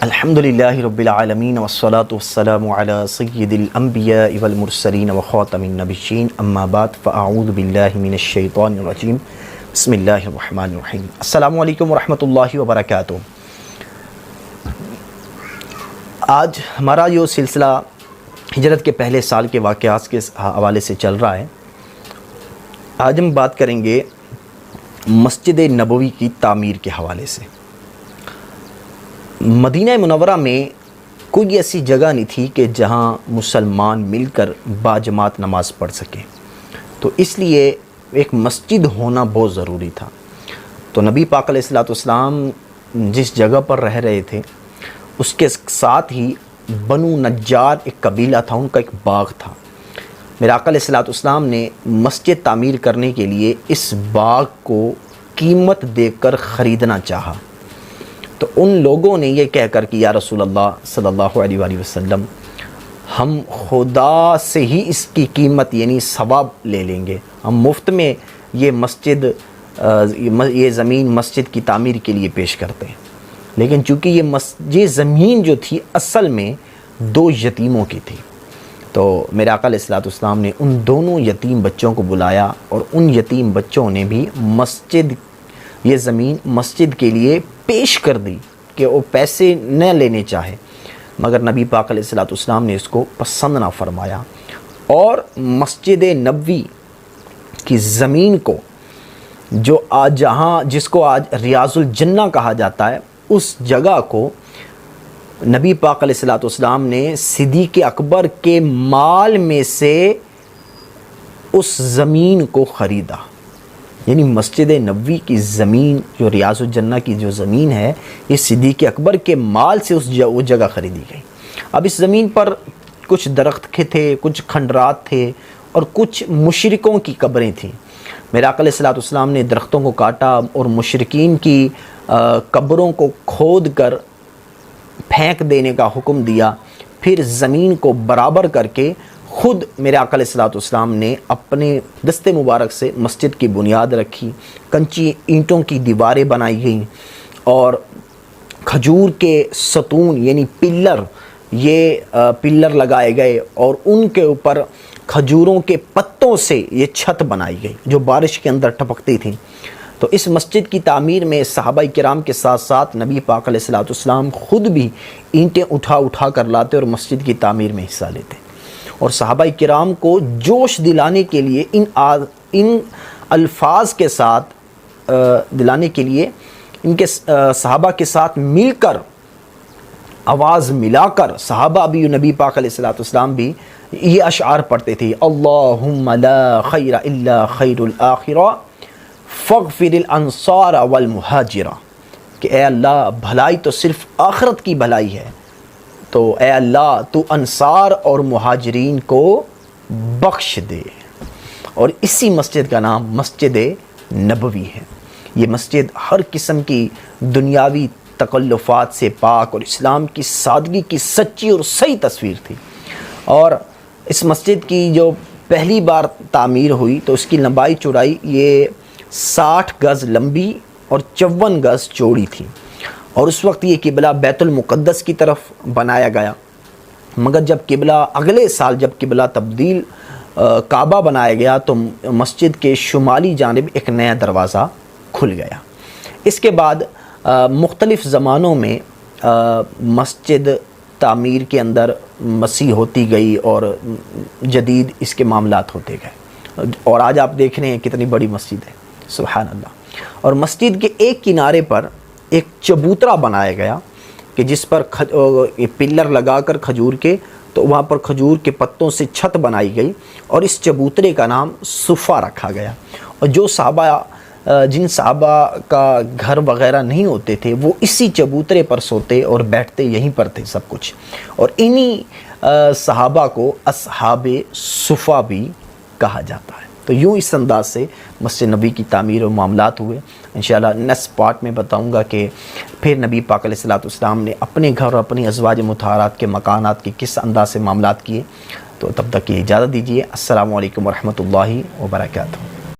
الحمدللہ رب العالمین والصلاة والسلام علی سید الانبیاء والمرسلین وخاتم النبیین اما بعد فاعوذ باللہ من الشیطان الرجیم بسم اللہ الرحمن الرحیم۔ السلام علیکم ورحمۃ اللہ وبرکاتہ۔ آج ہمارا جو سلسلہ ہجرت کے پہلے سال کے واقعات کے حوالے سے چل رہا ہے، آج ہم بات کریں گے مسجد نبوی کی تعمیر کے حوالے سے۔ مدینہ منورہ میں کوئی ایسی جگہ نہیں تھی کہ جہاں مسلمان مل کر باجماعت نماز پڑھ سکیں، تو اس لیے ایک مسجد ہونا بہت ضروری تھا۔ تو نبی پاک علیہ الصلوۃ والسلام جس جگہ پر رہ رہے تھے اس کے ساتھ ہی بنو نجار ایک قبیلہ تھا، ان کا ایک باغ تھا۔ میرے آقا علیہ الصلوۃ والسلام نے مسجد تعمیر کرنے کے لیے اس باغ کو قیمت دے کر خریدنا چاہا، تو ان لوگوں نے یہ کہہ کر کہ یا رسول اللہ صلی اللہ علیہ وآلہ وسلم، ہم خدا سے ہی اس کی قیمت یعنی ثواب لے لیں گے، ہم مفت میں یہ زمین مسجد کی تعمیر کے لیے پیش کرتے ہیں۔ لیکن چونکہ یہ زمین جو تھی اصل میں دو یتیموں کی تھی، تو میرے آقا علیہ الصلوۃ والسلام نے ان دونوں یتیم بچوں کو بلایا اور ان یتیم بچوں نے بھی یہ زمین مسجد کے لیے پیش کر دی کہ وہ پیسے نہ لینے چاہے، مگر نبی پاک علیہ الصلوۃ والسلام نے اس کو پسند نہ فرمایا، اور مسجد نبوی کی زمین کو جس کو آج ریاض الجنہ کہا جاتا ہے، اس جگہ کو نبی پاک علیہ الصلوۃ والسلام نے صدیق اکبر کے مال میں سے اس زمین کو خریدا۔ یعنی مسجد نبوی کی زمین جو ریاض الجنہ کی جو زمین ہے، یہ صدیق اکبر کے مال سے وہ جگہ خریدی گئی۔ اب اس زمین پر کچھ درخت تھے، کچھ کھنڈرات تھے اور کچھ مشرکوں کی قبریں تھیں۔ میرے آقا علیہ الصلوۃ والسلام نے درختوں کو کاٹا اور مشرکین کی قبروں کو کھود کر پھینک دینے کا حکم دیا، پھر زمین کو برابر کر کے خود میرے آقا علیہ الصلوۃ والسلام نے اپنے دست مبارک سے مسجد کی بنیاد رکھی، کنچی اینٹوں کی دیواریں بنائی گئیں اور کھجور کے ستون یعنی پلر لگائے گئے، اور ان کے اوپر کھجوروں کے پتوں سے یہ چھت بنائی گئی جو بارش کے اندر ٹپکتی تھی۔ تو اس مسجد کی تعمیر میں صحابہ کرام کے ساتھ ساتھ نبی پاک علیہ الصلوۃ والسلام خود بھی اینٹیں اٹھا کر لاتے اور مسجد کی تعمیر میں حصہ لیتے، اور صحابہ کرام کو جوش دلانے کے لیے ان الفاظ کے ساتھ دلانے کے لیے ان کے صحابہ کے ساتھ مل کر آواز ملا کر صحابہ بھی نبی پاک علیہ الصلوۃ والسلام بھی یہ اشعار پڑھتے تھے: اللہم لا خیر الا خیر الآخرہ فاغفر الانصار والمہاجرہ، کہ اے اللہ بھلائی تو صرف آخرت کی بھلائی ہے، تو اے اللہ تو انصار اور مہاجرین کو بخش دے۔ اور اسی مسجد کا نام مسجد نبوی ہے۔ یہ مسجد ہر قسم کی دنیاوی تکلفات سے پاک اور اسلام کی سادگی کی سچی اور صحیح تصویر تھی۔ اور اس مسجد کی جو پہلی بار تعمیر ہوئی تو اس کی لمبائی چوڑائی یہ 60 گز لمبی اور 54 گز چوڑی تھی، اور اس وقت یہ قبلہ بیت المقدس کی طرف بنایا گیا، مگر جب اگلے سال جب قبلہ تبدیل کعبہ بنایا گیا تو مسجد کے شمالی جانب ایک نیا دروازہ کھل گیا۔ اس کے بعد مختلف زمانوں میں مسجد تعمیر کے اندر مسیح ہوتی گئی اور جدید اس کے معاملات ہوتے گئے، اور آج آپ دیکھ رہے ہیں کتنی بڑی مسجد ہے، سبحان اللہ۔ اور مسجد کے ایک کنارے پر ایک چبوترا بنایا گیا کہ جس پر پلر لگا کر کھجور کے، تو وہاں پر کھجور کے پتوں سے چھت بنائی گئی، اور اس چبوترے کا نام صفہ رکھا گیا۔ اور جن صحابہ کا گھر وغیرہ نہیں ہوتے تھے وہ اسی چبوترے پر سوتے اور بیٹھتے، یہیں پر تھے سب کچھ، اور انہی صحابہ کو اصحاب صفہ بھی کہا جاتا ہے۔ تو یوں اس انداز سے مسجد نبی کی تعمیر و معاملات ہوئے۔ انشاءاللہ نیکسٹ پارٹ میں بتاؤں گا کہ پھر نبی پاک علیہ الصلوۃ والسلام نے اپنے گھر اور اپنی ازواج مطہرات کے مکانات کے کس انداز سے معاملات کیے۔ تو تب تک کی اجازت دیجیے۔ السلام علیکم ورحمۃ اللہ وبرکاتہ۔